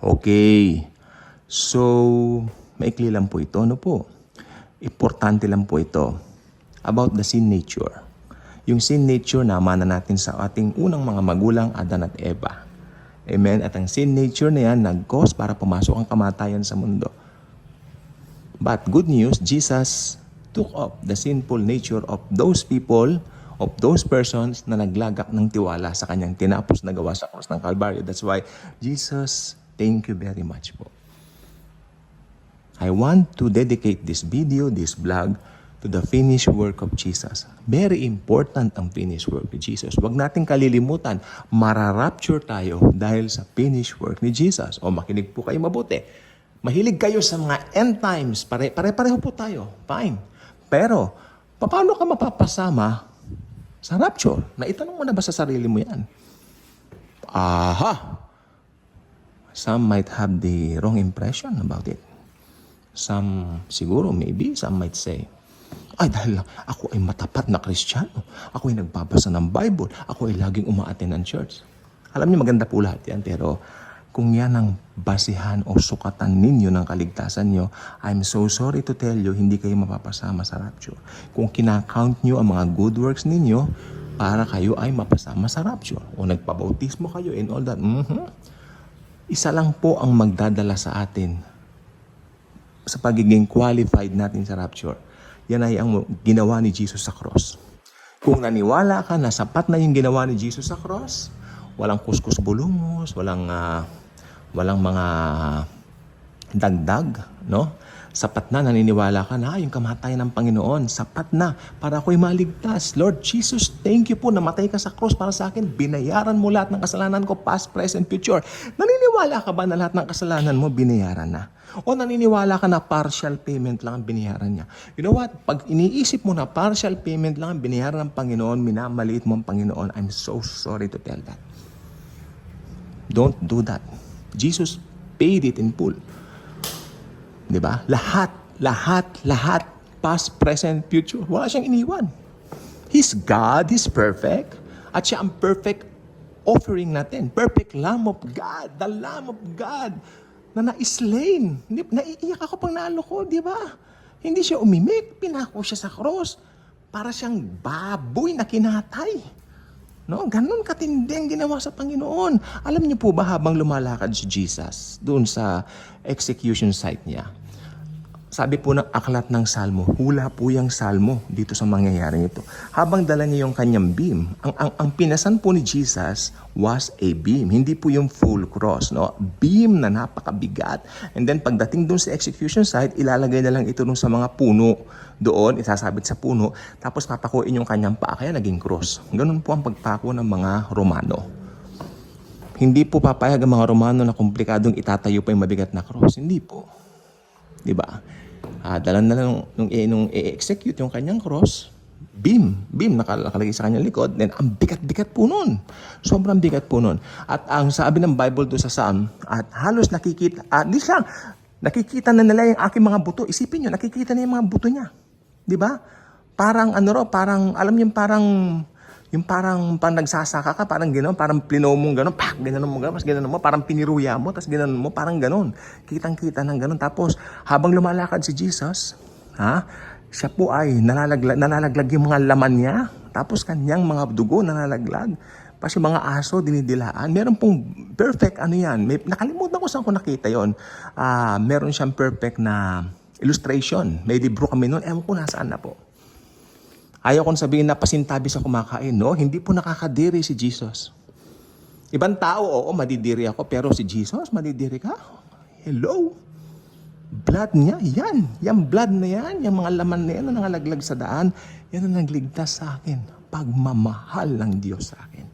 Okay. So, maikli lang po ito. Ano po? Importante lang po ito. About the sin nature. Yung sin nature na mana natin sa ating unang mga magulang, Adan at Eva. Amen? At ang sin nature na yan, nag-cause para pumasok ang kamatayan sa mundo. But good news, Jesus took up the sinful nature of those people, of those persons na naglagak ng tiwala sa kanyang tinapos na gawa sa cross ng Calvary. That's why, Jesus, thank you very much po. I want to dedicate this video, this vlog, to the finished work of Jesus. Very important ang finished work ni Jesus. Huwag nating kalilimutan, mararapture tayo dahil sa finished work ni Jesus. O makinig po kayo mabuti. Mahilig kayo sa mga end times, pare-pareho po tayo. Fine. Pero, paano ka mapapasama sa rapture? Naitanong mo na ba sa sarili mo yan? Aha! Some might have the wrong impression about it. Some, siguro, maybe, some might say, ay, dahil lang, ako ay matapat na Kristiyano. Ako ay nagbabasa ng Bible. Ako ay laging umaattend ng church. Alam niyo, maganda po lahat yan. Pero kung yan ang basihan o sukatan ninyo ng kaligtasan nyo, I'm so sorry to tell you, hindi kayo mapapasama sa rapture. Kung kinakount nyo ang mga good works ninyo, para kayo ay mapasama sa rapture. O nagpabautismo kayo and all that. Isa lang po ang magdadala sa atin sa pagiging qualified natin sa rapture. Yan ay ang ginawa ni Jesus sa cross. Kung naniwala ka na sapat na yung ginawa ni Jesus sa cross, walang kuskus bulungos, walang mga dagdag, no? Sapat na, naniniwala ka na, yung kamatayan ng Panginoon, sapat na para ako'y maligtas. Lord Jesus, thank you po, namatay ka sa cross para sa akin. Binayaran mo lahat ng kasalanan ko, past, present, future. Naniniwala ka ba na lahat ng kasalanan mo, binayaran na? O naniniwala ka na partial payment lang ang binayaran niya? You know what? Pag iniisip mo na partial payment lang ang binayaran ng Panginoon, minamaliit mo ang Panginoon, I'm so sorry to tell that. Don't do that. Jesus paid it in full. Diba? Lahat, past, present, future. Wala siyang iniwan. He's God, He's perfect. At siya ang perfect offering natin. Perfect Lamb of God. The Lamb of God na na-slain. Naiiyak ako pang naalo ko, di ba? Hindi siya umimik. Pinako siya sa cross. Para siyang baboy na kinatay. No, ganun katindi ang ginawa sa Panginoon. Alam niyo po ba habang lumalakad si Jesus doon sa execution site niya? Sabi po ng aklat ng Salmo, hula po yung Salmo dito sa mangyayari ito. Habang dala niya yung kanyang beam, ang pinasan po ni Jesus was a beam. Hindi po yung full cross, no? Beam na napakabigat. And then pagdating doon sa execution site, ilalagay na lang ito sa mga puno doon, isasabit sa puno, tapos papakuin yung kanyang paa, kaya naging cross. Ganun po ang pagpako ng mga Romano. Hindi po papayag ang mga Romano na komplikadong itatayo pa yung mabigat na cross. Hindi po. Diba? Dalan na lang nung i-execute yung kanyang cross, beam nakalagay sa kanyang likod, then ang bigat-bigat po nun. Sobrang bigat po nun. At ang sabi ng Bible doon sa Psalm, at halos nakikita na nila yung aking mga buto. Isipin nyo, nakikita na yung mga buto niya. Di ba? Parang alam niyo yung parang nagsasaka ka, parang gano'n, parang plino mong gano'n, gano'n mo gano'n, gano'n mo, parang piniruya mo, tapos gano'n mo, parang gano'n. Kitang-kita ng gano'n. Tapos, habang lumalakad si Jesus, siya po ay nalalaglag yung mga laman niya, tapos kanyang mga dugo nalalaglag. Tapos yung mga aso, dinidilaan. Meron pong perfect, nakalimutan ko saan ko nakita yon. Meron siyang perfect na illustration. May libro kami noon, ewan ko nasaan na po. Ayaw kong sabihin na pasintabi sa kumakain, no? Hindi po nakakadiri si Jesus. Ibang tao, oo, madidiri ako, pero si Jesus, madidiri ka? Hello? Blood niya, yan. Yung blood na yan, yung mga laman na yan na nangalaglag sa daan, yan ang nagligtas sa akin. Pagmamahal ng Diyos sa akin.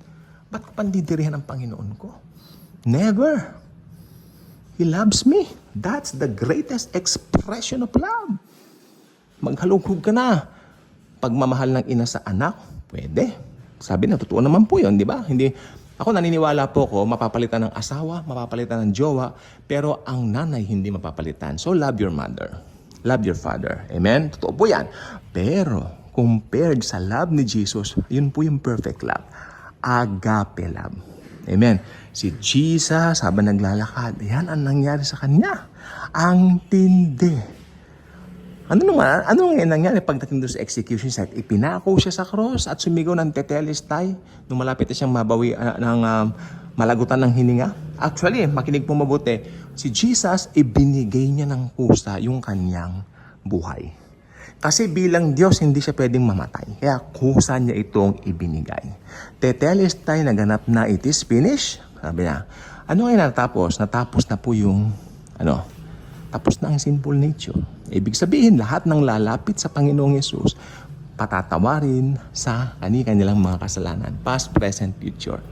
Ba't ko pandidirihan ang Panginoon ko? Never. He loves me. That's the greatest expression of love. Maghalugog ka na. Pagmamahal ng ina sa anak, pwede. Sabi na, totoo naman po yun, di ba? Ako naniniwala po ko, mapapalitan ng asawa, mapapalitan ng jowa, pero ang nanay hindi mapapalitan. So, love your mother. Love your father. Amen? Totoo po yan. Pero, compared sa love ni Jesus, yun po yung perfect love. Agape love. Amen? Si Jesus, habang naglalakad, yan ang nangyari sa kanya. Ang tindi. Ano nga nangyari pagdating doon sa execution site? Ipinako siya sa cross at sumigaw ng tetelestai nung malapit na siyang mabawi malagutan ng hininga. Actually, makinig po mabuti. Si Jesus, ibinigay niya ng kusa yung kanyang buhay. Kasi bilang Diyos, hindi siya pwedeng mamatay. Kaya kusa niya itong ibinigay. Tetelestai, naganap na it is finished. Sabi niya, ano ay natapos? Natapos na po yung, tapos na ang sinful nature. Ibig sabihin, lahat ng lalapit sa Panginoong Yesus, patatawarin sa kanilang mga kasalanan. Past, present, future.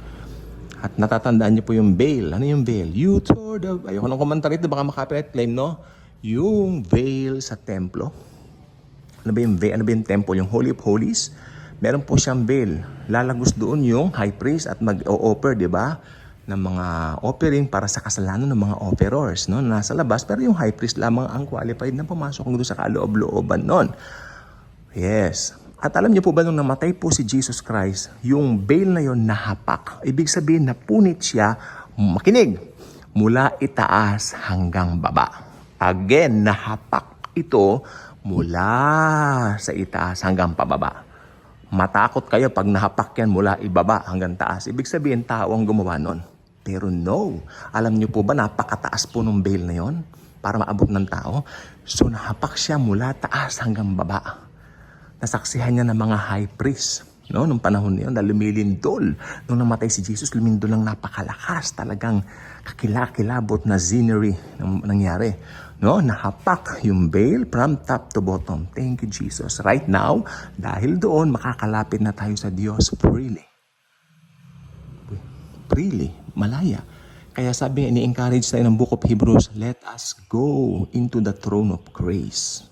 At natatandaan niyo po yung veil. Ano yung veil? You tore the... Ayoko nang komentar ito, baka makapirate claim, no? Yung veil sa templo. Ano ba yung veil? Ano ba yung temple? Yung Holy of Holies? Meron po siyang veil. Lalagos doon yung high priest at mag-o-offer, di ba? Ng mga offering para sa kasalanan ng mga offerers, no? Nasa labas, pero yung high priest lamang ang qualified na pumasok doon sa kaloob-looban nun. Yes. At alam niyo po ba nung namatay po si Jesus Christ, yung veil na yon nahapak. Ibig sabihin, napunit siya, makinig, mula itaas hanggang baba. Again, nahapak ito mula sa itaas hanggang pababa. Matakot kayo pag nahapak yan mula ibaba hanggang taas. Ibig sabihin, tao ang gumawa nun. Pero no. Alam niyo po ba, napakataas po ng veil na yon para maabot ng tao. So, nahapak siya mula taas hanggang baba. Nasaksihan niya ng mga high priest. No? Nung panahon niyon, dahil lumilindol. Nung namatay si Jesus, lumindol lang napakalakas. Talagang kakilakilabot na scenery nangyari. No? Nahapak yung veil from top to bottom. Thank you, Jesus. Right now, dahil doon, makakalapit na tayo sa Diyos freely. Freely, malaya. Kaya sabi nga, ini-encourage tayo ng Book of Hebrews, let us go into the throne of grace.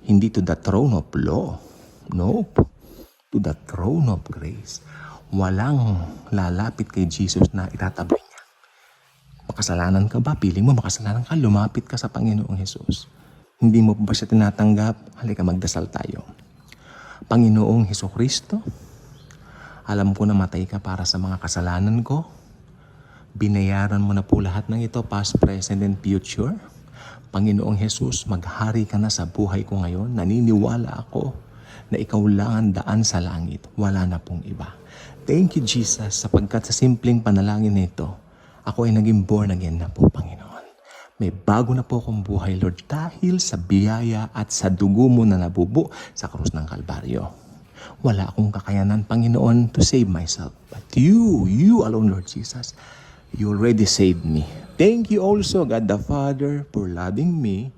Hindi to the throne of law. Nope. To the throne of grace. Walang lalapit kay Jesus na itataboy niya. Makasalanan ka ba? Piling mo makasalanan ka, lumapit ka sa Panginoong Jesus. Hindi mo ba siya tinatanggap? Halika, magdasal tayo. Panginoong Hesukristo, alam ko na matay ka para sa mga kasalanan ko. Binayaran mo na po lahat ng ito, past, present, and future. Panginoong Jesus, maghari ka na sa buhay ko ngayon. Naniniwala ako na ikaw lang ang daan sa langit. Wala na pong iba. Thank you, Jesus, sapagkat sa simpleng panalangin na ito, ako ay naging born again na po, Panginoon. May bago na po akong buhay, Lord, dahil sa biyaya at sa dugo mo na nabubo sa krus ng Kalbaryo. Wala akong kakayanan, Panginoon, to save myself. But you alone, Lord Jesus, you already saved me. Thank you also, God the Father, for loving me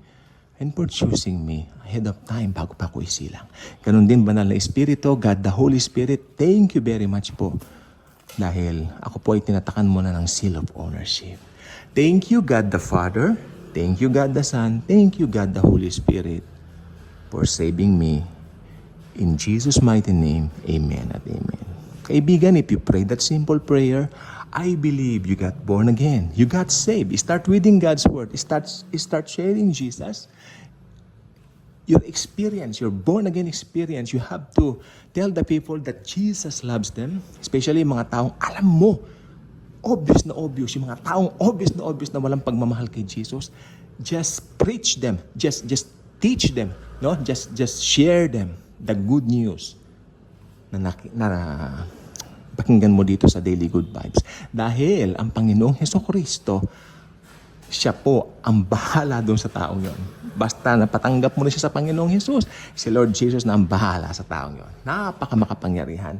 and for choosing me ahead of time bago pa ako isilang. Ganun din, Banal na Espiritu, God the Holy Spirit, thank you very much po. Dahil ako po ay tinatakan mo na ng seal of ownership. Thank you, God the Father. Thank you, God the Son. Thank you, God the Holy Spirit, for saving me. In Jesus' mighty name, amen at amen. Kaibigan, if you pray that simple prayer, I believe you got born again. You got saved. Start reading God's Word. Start sharing Jesus. Your experience, your born-again experience, you have to tell the people that Jesus loves them. Especially mga taong alam mo, obvious, yung mga taong obvious na walang pagmamahal kay Jesus. Just preach them. Just teach them. No? Just share them the good news na pakinggan mo dito sa Daily Good Vibes. Dahil ang Panginoong Hesukristo, siya po ang bahala doon sa taong yon. Basta napatanggap mo na siya sa Panginoong Jesus, si Lord Jesus na ang bahala sa taong yon. Napakamakapangyarihan.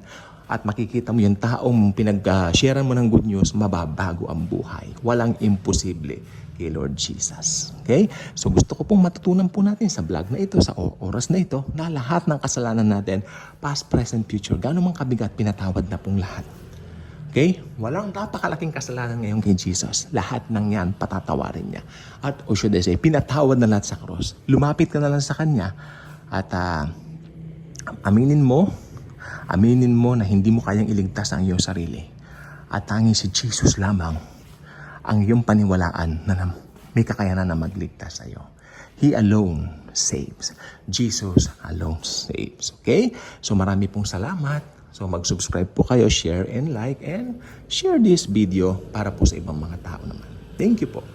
At makikita mo yung taong pinag-sharean mo ng good news, mababago ang buhay. Walang imposible kay Lord Jesus. Okay? So gusto ko pong matutunan po natin sa vlog na ito, sa oras na ito, na lahat ng kasalanan natin, past, present, future, gaano mang kabigat, pinatawad na pong lahat. Okay? Walang napakalaking kasalanan ngayon kay Jesus. Lahat ng yan, patatawarin niya. At, o should I say, pinatawad na lahat sa cross. Lumapit ka na lang sa Kanya at aminin mo na hindi mo kayang iligtas ang iyong sarili. At tanging si Jesus lamang ang iyong paniwalaan na may kakayanan na magligtas sa iyo. He alone saves. Jesus alone saves. Okay? So marami pong salamat. So mag-subscribe po kayo, share and like, and share this video para po sa ibang mga tao naman. Thank you po.